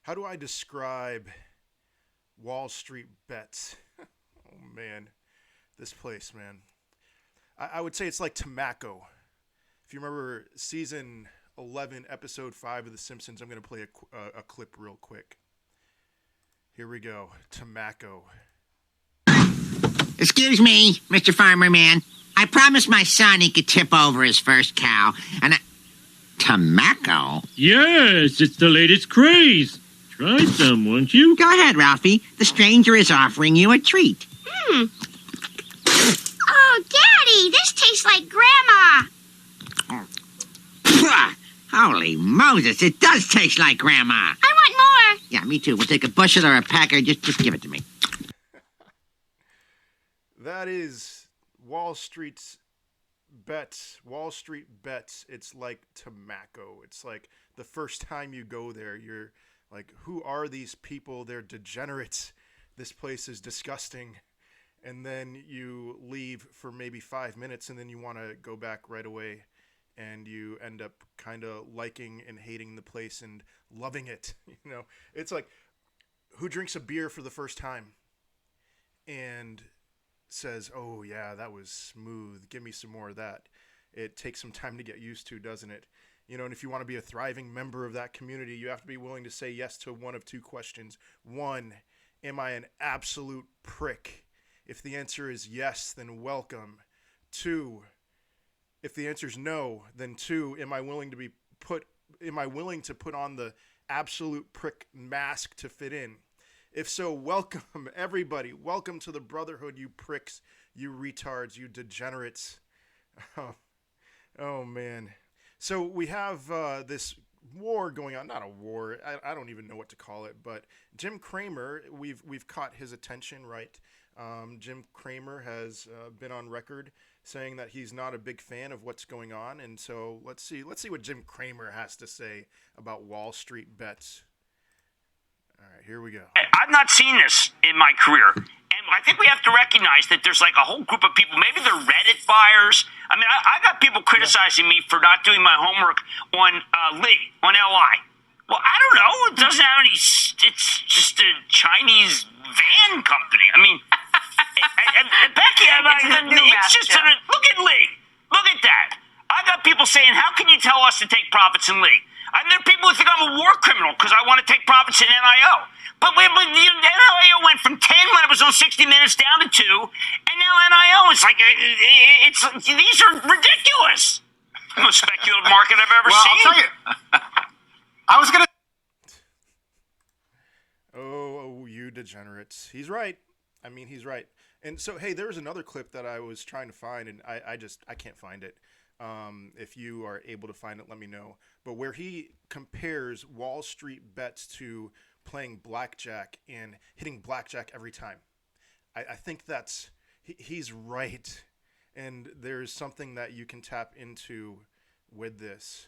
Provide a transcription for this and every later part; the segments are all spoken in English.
How do I describe Wall Street Bets? Oh man, this place, man. I would say it's like tobacco. If you remember season 11, episode 5 of The Simpsons, I'm going to play a clip real quick. Here we go. Tobacco. Excuse me, Mr. Farmer Man. I promised my son he could tip over his first cow, and tobacco? Yes, it's the latest craze. Try some, won't you? Go ahead, Ralphie. The stranger is offering you a treat. Oh, Daddy, this tastes like Grandma. Holy Moses, it does taste like Grandma. I want more. Yeah, me too. We'll take a bushel or a packer. Just give it to me. That is Wall Street's Bets. Wall Street Bets. It's like tobacco. It's like the first time you go there, you're like, who are these people? They're degenerates. This place is disgusting. And then you leave for maybe 5 minutes, and then you want to go back right away. And you end up kind of liking and hating the place and loving it. You know, it's like, who drinks a beer for the first time and says, oh yeah, that was smooth, give me some more of that. It takes some time to get used to, doesn't it? You know, and if you want to be a thriving member of that community, you have to be willing to say yes to one of two questions. One, am I an absolute prick? If the answer is yes, then welcome. Two, if the answer is no, then two, am I willing to put on the absolute prick mask to fit in? If so, welcome everybody. Welcome to the brotherhood, you pricks, you retards, you degenerates. Oh man. So we have this war going on. Not a war. I don't even know what to call it. But Jim Cramer, we've caught his attention, right? Jim Cramer has been on record saying that he's not a big fan of what's going on. And so let's see what Jim Cramer has to say about Wall Street Bets. All right, here we go. I've not seen this in my career. And I think we have to recognize that there's like a whole group of people, maybe they're Reddit buyers. I mean, I got people criticizing me for not doing my homework on Lee, on LI. Well, I don't know. It doesn't have any, it's just a Chinese van company. I mean, and Becky, it's just, look at Lee. Look at that. I got people saying, how can you tell us to take profits in Lee? And there are people who think I'm a war criminal because I want to take profits in NIO. But the NIO went from 10 when it was on 60 Minutes down to 2, and now NIO is like, these are ridiculous. The most speculative market I've ever seen. I'll tell you. I was going to... Oh, you degenerates. He's right. I mean, he's right. And so, hey, there was another clip that I was trying to find, and I can't find it. If you are able to find it, let me know. But where he compares Wall Street Bets to playing blackjack and hitting blackjack every time. I think he's right. And there's something that you can tap into with this.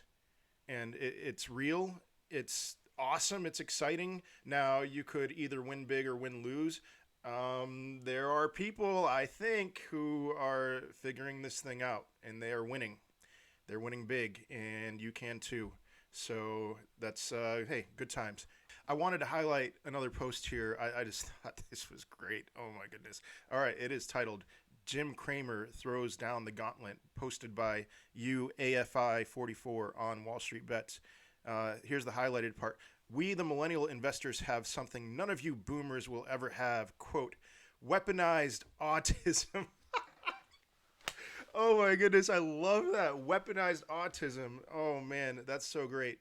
And it's real. It's awesome. It's exciting. Now, you could either win big or win lose. There are people, I think, who are figuring this thing out, and they are winning. They're winning big, and you can too. So that's, hey, good times. I wanted to highlight another post here. I just thought this was great. Oh, my goodness. All right, it is titled, Jim Cramer Throws Down the Gauntlet, posted by AFI44 on Wall Street Bets. Here's the highlighted part. We, the millennial investors, have something none of you boomers will ever have. Quote, weaponized autism. Oh, my goodness. I love that. Weaponized autism. Oh, man. That's so great.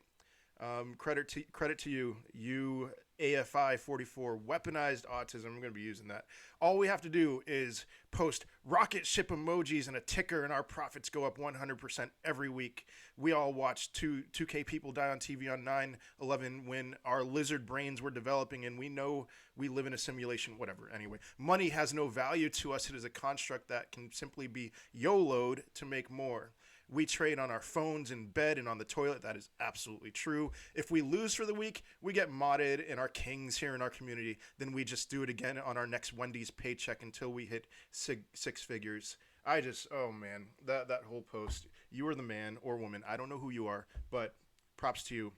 Credit to you. You AFI 44, weaponized autism. I'm going to be using that. All we have to do is post rocket ship emojis and a ticker, and our profits go up 100% every week. We all watched 2K people die on TV on 9/11 when our lizard brains were developing, and we know we live in a simulation, whatever. Anyway, money has no value to us. It is a construct that can simply be YOLO'd to make more. We trade on our phones, in bed, and on the toilet. That is absolutely true. If we lose for the week, we get modded and are kings here in our community. Then we just do it again on our next Wendy's paycheck until we hit six figures. Oh man, that whole post. You are the man or woman. I don't know who you are, but props to you.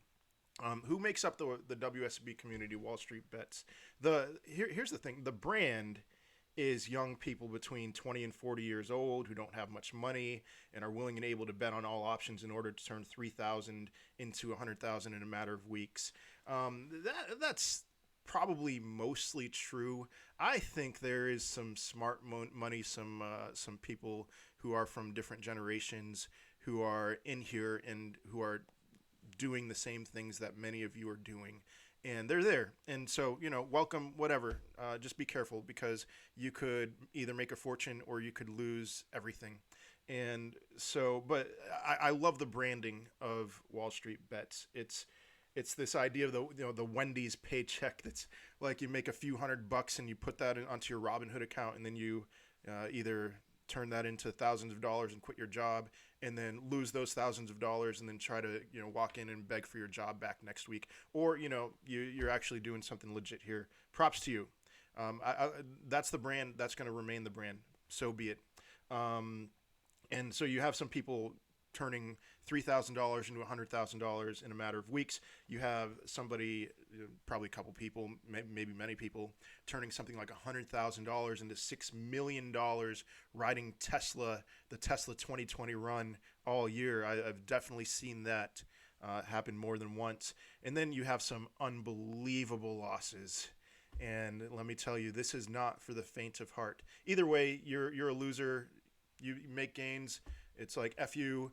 Who makes up the WSB community, Wall Street Bets? Here's the thing: the brand is young people between 20 and 40 years old who don't have much money and are willing and able to bet on all options in order to turn 3,000 into 100,000 in a matter of weeks. That's probably mostly true. I think there is some smart money, some people who are from different generations who are in here and who are doing the same things that many of you are doing, and they're there. And so, welcome, whatever. Just be careful, because you could either make a fortune or you could lose everything. And so, but I love the branding of Wall Street Bets. It's this idea of the Wendy's paycheck that's like you make a few $100 and you put that onto your Robinhood account, and then you either turn that into thousands of dollars and quit your job, and then lose those thousands of dollars, and then try to walk in and beg for your job back next week, or you're actually doing something legit here. Props to you. That's the brand. That's going to remain the brand. So be it. And so you have some people turning $3,000 into $100,000 in a matter of weeks. You have somebody, probably a couple people, maybe many people, turning something like $100,000 into $6 million riding the Tesla 2020 run all year. I've definitely seen that happen more than once. And then you have some unbelievable losses. And let me tell you, this is not for the faint of heart. Either way, you're a loser. You make gains. It's like F you.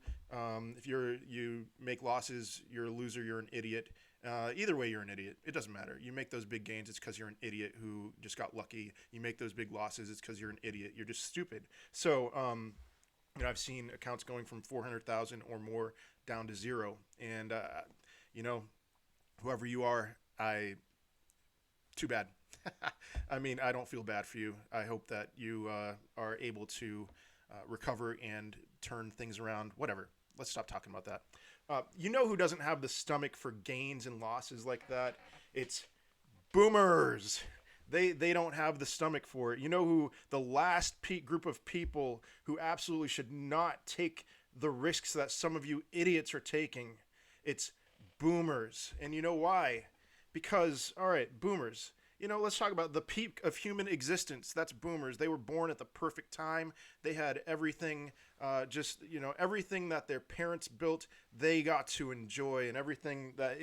If you make losses, you're a loser, you're an idiot. Either way, you're an idiot. It doesn't matter. You make those big gains, it's because you're an idiot who just got lucky. You make those big losses, it's because you're an idiot. You're just stupid. So, I've seen accounts going from 400,000 or more down to zero. And, whoever you are, too bad. I mean, I don't feel bad for you. I hope that you are able to recover and turn things around. Whatever. Let's stop talking about that. Who doesn't have the stomach for gains and losses like that? It's boomers. They don't have the stomach for it. You know who the last group of people who absolutely should not take the risks that some of you idiots are taking? It's boomers. And you know why? Because, all right, boomers. Let's talk about the peak of human existence. That's boomers. They were born at the perfect time. They had everything, everything that their parents built, they got to enjoy, and everything that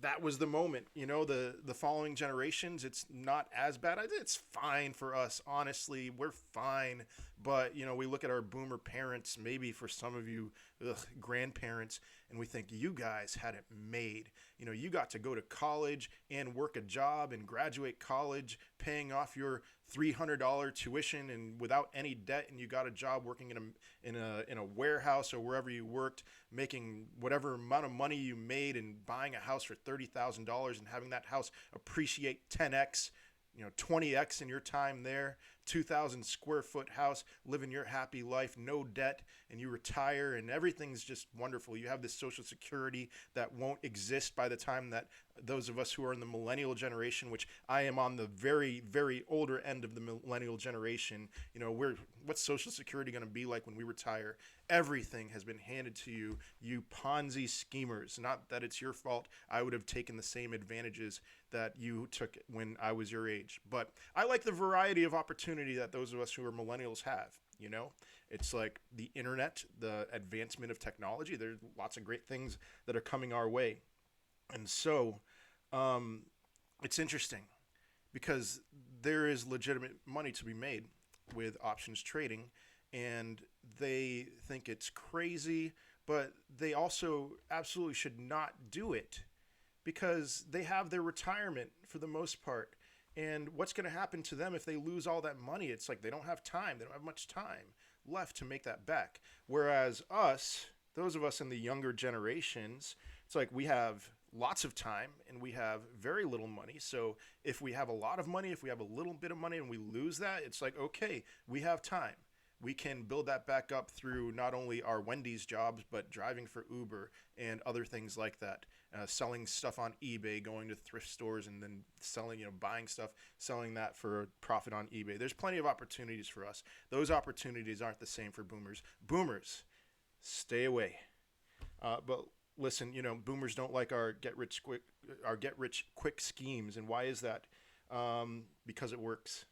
that was the moment. The following generations, it's not as bad. It's fine for us. Honestly, we're fine. But, we look at our boomer parents, maybe for some of you, grandparents, and we think, you guys had it made. You got to go to college and work a job and graduate college, paying off your $300 tuition and without any debt, and you got a job working in a warehouse or wherever you worked, making whatever amount of money you made and buying a house for $30,000 and having that house appreciate 10x, 20x in your time there. 2,000 square foot house, living your happy life, no debt, and you retire and everything's just wonderful. You have this Social Security that won't exist by the time that those of us who are in the millennial generation, which I am on the very, very older end of the millennial generation, what's Social Security going to be like when we retire? Everything has been handed to you, you Ponzi schemers. Not that it's your fault. I would have taken the same advantages that you took when I was your age. But I like the variety of opportunity that those of us who are millennials have. It's like the internet, the advancement of technology. There's lots of great things that are coming our way. And so it's interesting because there is legitimate money to be made with options trading, and they think it's crazy, but they also absolutely should not do it because they have their retirement for the most part. And what's going to happen to them if they lose all that money? It's like they don't have time. They don't have much time left to make that back. Whereas us, those of us in the younger generations, it's like we have lots of time and we have very little money. So if we have a lot of money, if we have a little bit of money and we lose that, it's like, okay, we have time. We can build that back up through not only our Wendy's jobs, but driving for Uber and other things like that. Selling stuff on eBay, going to thrift stores and then selling, buying stuff, selling that for a profit on eBay. There's plenty of opportunities for us. Those opportunities aren't the same for boomers. Boomers, stay away. But listen, boomers don't like our get rich quick schemes, and why is that? Because it works.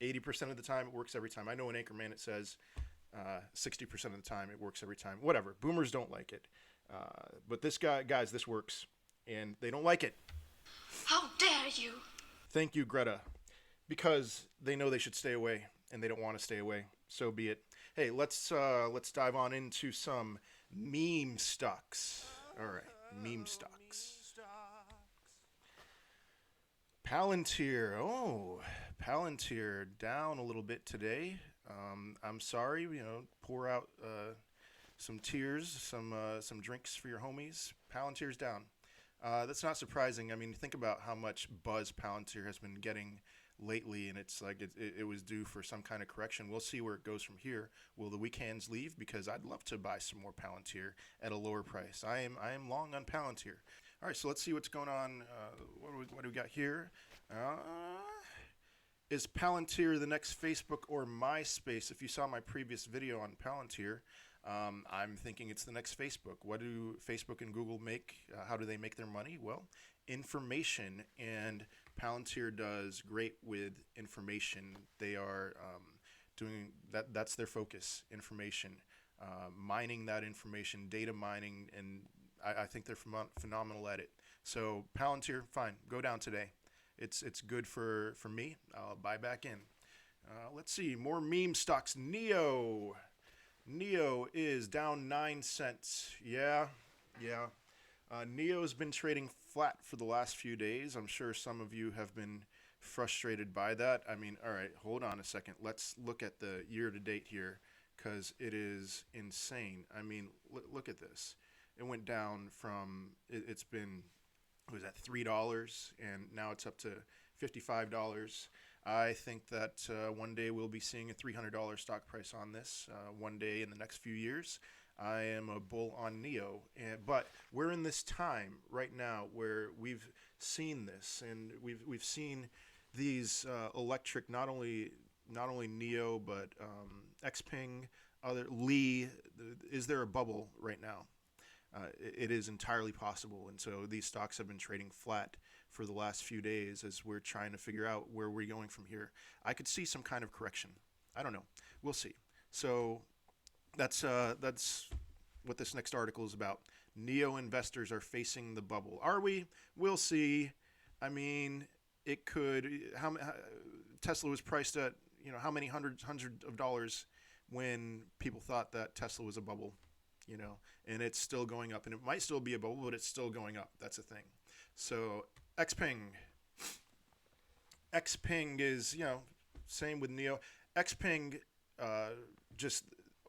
80% of the time, it works every time. I know in Anchorman it says 60% of the time it works every time. Whatever. Boomers don't like it, but guys, this works, and they don't like it. How dare you! Thank you, Greta, because they know they should stay away, and they don't want to stay away. So be it. Hey, let's dive on into some meme stocks. All right, meme stocks. Palantir. Oh, Palantir down a little bit today. I'm sorry. Pour out some tears, some drinks for your homies. Palantir's down. That's not surprising. I mean, think about how much buzz Palantir has been getting lately, and it's like it was due for some kind of correction. We'll see where it goes from here. Will the weak hands leave? Because I'd love to buy some more Palantir at a lower price. I am long on Palantir. All right, so let's see what's going on. What do we got here? Is Palantir the next Facebook or MySpace? If you saw my previous video on Palantir, I'm thinking it's the next Facebook. What do Facebook and Google make? How do they make their money? Well, information, and Palantir does great with information. They are doing that. That's their focus, information, mining that information, data mining, and I think they're phenomenal at it. So Palantir, fine, go down today. It's good for me. I'll buy back in. Let's see, more meme stocks. NIO is down 9 cents. Yeah. NIO's been trading flat for the last few days. I'm sure some of you have been frustrated by that. I mean, all right, hold on a second. Let's look at the year-to-date here, because it is insane. I mean, look at this. It went down from, it was at $3, and now it's up to $55. I think that one day we'll be seeing a $300 stock price on this one day in the next few years. I am a bull on NIO, but we're in this time right now where we've seen this, and we've seen these electric, not only NIO but XPENG, other Lee. Is there a bubble right now? It is entirely possible, and so these stocks have been trading flat for the last few days as we're trying to figure out where we're going from here. I could see some kind of correction. I don't know. We'll see. So that's what this next article is about. NIO investors are facing the bubble. Are we? We'll see. I mean, it could. Tesla was priced at how many hundreds of dollars when people thought that Tesla was a bubble. And it's still going up, and it might still be a bubble, but it's still going up. That's a thing. So XPENG is, same with NIO. XPENG, just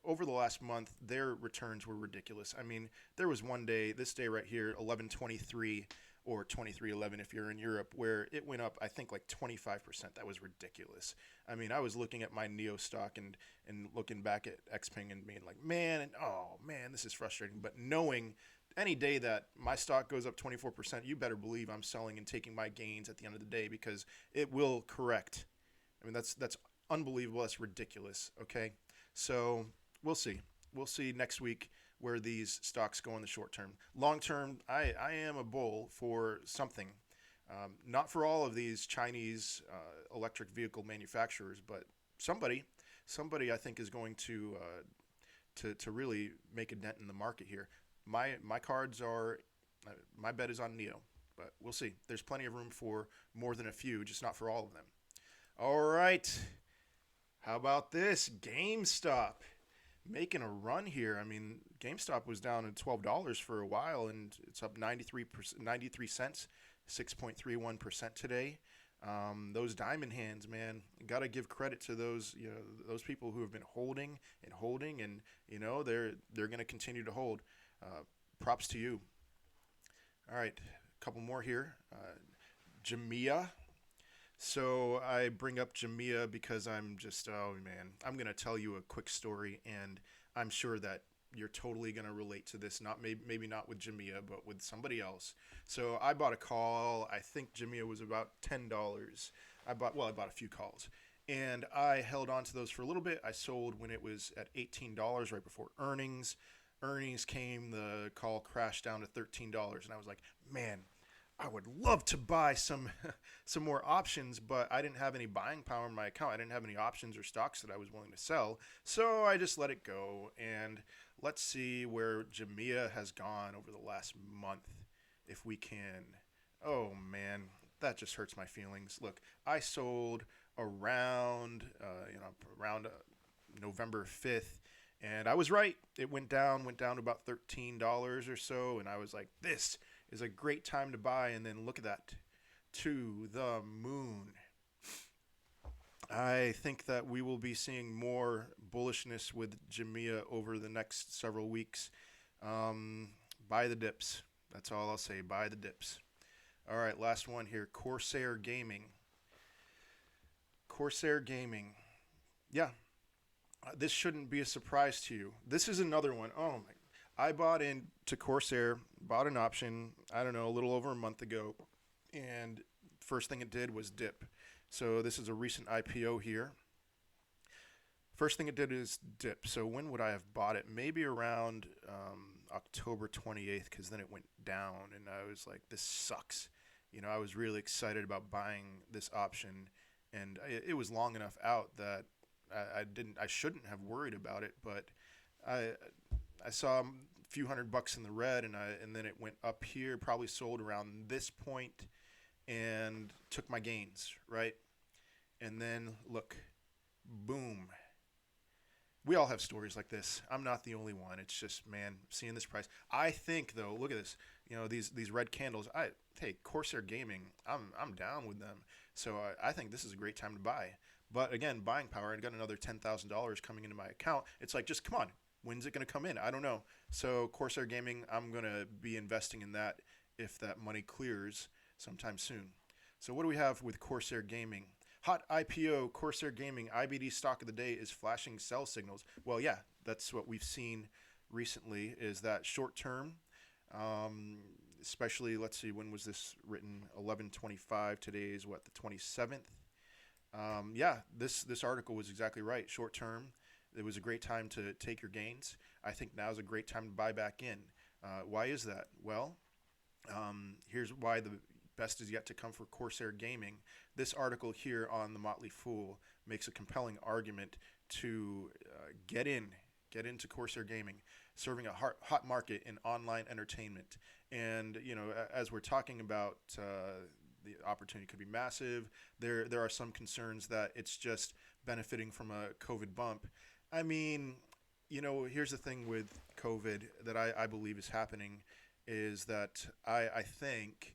over the last month, their returns were ridiculous. I mean, there was one day, this day right here, 11.23 or 23.11 if you're in Europe, where it went up, I think, like 25%. That was ridiculous. I mean, I was looking at my NIO stock and looking back at XPENG and being like, man, this is frustrating. But knowing any day that my stock goes up 24%, you better believe I'm selling and taking my gains at the end of the day, because it will correct. I mean, that's unbelievable. That's ridiculous. Okay, so we'll see. We'll see next week where these stocks go in the short term. Long term, I am a bull for something. Not for all of these Chinese electric vehicle manufacturers, but somebody I think is going to really make a dent in the market here. My cards are, my bet is on NIO, but we'll see. There's plenty of room for more than a few, just not for all of them. All right, how about this? GameStop making a run here. I mean, GameStop was down at $12 for a while, and it's up 93 cents, 6.31% today. Those diamond hands, man, got to give credit to those people who have been holding, and they're going to continue to hold. Props to you. All right, a couple more here. GME. So I bring up GME because I'm going to tell you a quick story, and I'm sure that you're totally going to relate to this. Not maybe not with GME, but with somebody else. So I bought a call. I think GME was about $10. I bought a few calls, and I held on to those for a little bit. I sold when it was at $18 right before earnings. earnings came, the call crashed down to $13, and I was like, man, I would love to buy some some more options, but I didn't have any buying power in my account. I didn't have any options or stocks that I was willing to sell, so I just let it go. And let's see where GME has gone over the last month, if we can. Oh man, that just hurts my feelings. Look, I sold around November 5th, and I was right. It went down to about $13 or so, and I was like, this is a great time to buy. And then look at that, to the moon. I think that we will be seeing more bullishness with GME over the next several weeks. Buy the dips. That's all I'll say. Buy the dips. All right, last one here. Corsair Gaming. Corsair Gaming. Yeah, this shouldn't be a surprise to you. This is another one. Oh my! I bought into Corsair, bought an option, I don't know, a little over a month ago, and first thing it did was dip. So this is a recent IPO here. First thing it did is dip. So when would I have bought it? Maybe around October 28th, because then it went down, and I was like, this sucks. You know, I was really excited about buying this option, and it was long enough out that I shouldn't have worried about it, but I saw a few $100 in the red, and then it went up here, probably sold around this point, and took my gains, right? And then look, boom. We all have stories like this. I'm not the only one. It's just, man, seeing this price. I think though, look at this. You know, these red candles. Hey, Corsair Gaming. I'm down with them. So I think this is a great time to buy. But again, buying power. I got another $10,000 coming into my account. It's like, just come on. When's it going to come in? I don't know. So Corsair Gaming, I'm going to be investing in that if that money clears sometime soon. So what do we have with Corsair Gaming? Hot IPO, Corsair Gaming, IBD stock of the day is flashing sell signals. Well, yeah, that's what we've seen recently, is that short term, especially, let's see, when was this written? 11/25. Today is what, the 27th? Yeah, this article was exactly right. Short term, it was a great time to take your gains. I think now is a great time to buy back in. Why is that? Well, here's why the best is yet to come for Corsair Gaming. This article here on the Motley Fool makes a compelling argument to get into Corsair Gaming, serving a hot market in online entertainment. And you know, as we're talking about, the opportunity could be massive. There are some concerns that it's just benefiting from a COVID bump. I mean, you know, here's the thing with COVID that I believe is happening is that I think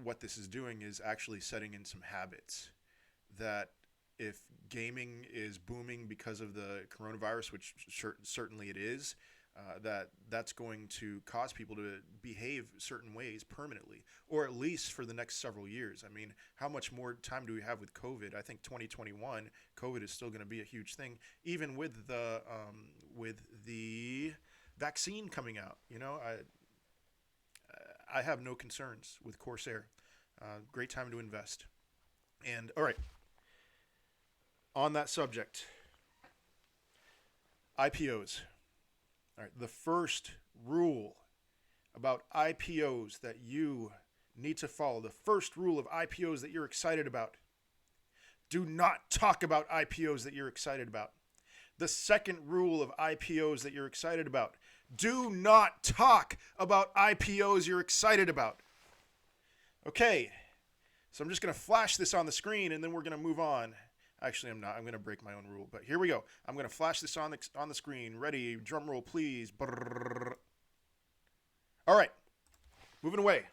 what this is doing is actually setting in some habits that if gaming is booming because of the coronavirus, which certainly it is, that's going to cause people to behave certain ways permanently, or at least for the next several years. I mean, how much more time do we have with COVID? I think 2021, COVID is still going to be a huge thing, even with the vaccine coming out. You know, I have no concerns with Corsair. Great time to invest. And all right, on that subject, IPOs. All right, the first rule about IPOs that you need to follow, the first rule of IPOs that you're excited about: do not talk about IPOs that you're excited about. The second rule of IPOs that you're excited about: do not talk about IPOs you're excited about. Okay, so I'm just going to flash this on the screen and then we're going to move on. Actually, I'm not. I'm going to break my own rule, but here we go. I'm going to flash this on the screen. Ready? Drum roll, please. Brrr. All right, moving away.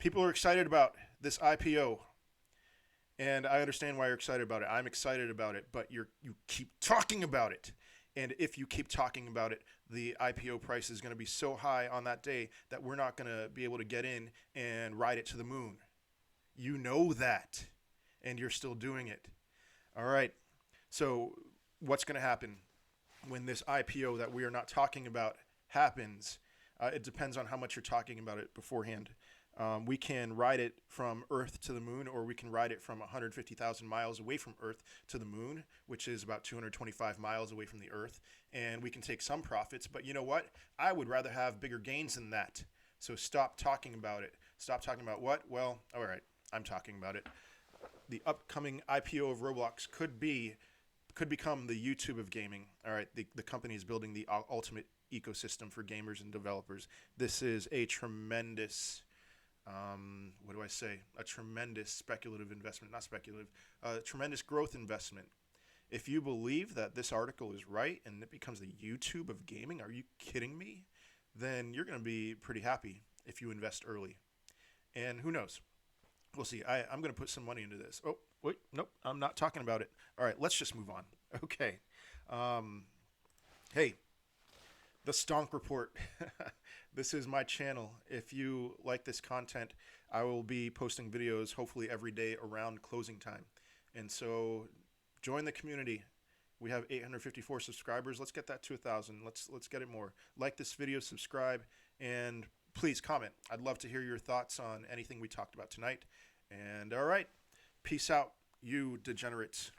People are excited about this IPO, and I understand why you're excited about it. I'm excited about it, but you keep talking about it. And if you keep talking about it, the IPO price is going to be so high on that day that we're not going to be able to get in and ride it to the moon. You know that, and you're still doing it. All right. So what's going to happen when this IPO that we are not talking about happens? It depends on how much you're talking about it beforehand. We can ride it from Earth to the moon, or we can ride it from 150,000 miles away from Earth to the moon, which is about 225 miles away from the Earth. And we can take some profits, but you know what? I would rather have bigger gains than that. So stop talking about it. Stop talking about what? Well, all right, I'm talking about it. The upcoming IPO of Roblox could become the YouTube of gaming. All right, the company is building the ultimate ecosystem for gamers and developers. This is a tremendous what do I say? A tremendous speculative investment, not speculative, tremendous growth investment. If you believe that this article is right and it becomes the YouTube of gaming, are you kidding me? Then you're going to be pretty happy if you invest early. And who knows? We'll see. I'm going to put some money into this. Oh, wait, nope, I'm not talking about it. All right, let's just move on. Okay. Hey, the Stonk Report. This is my channel. If you like this content, I will be posting videos hopefully every day around closing time. And so join the community. We have 854 subscribers. Let's get that to 1,000. Let's get it more. Like this video, subscribe, and please comment. I'd love to hear your thoughts on anything we talked about tonight. And all right, peace out, you degenerates.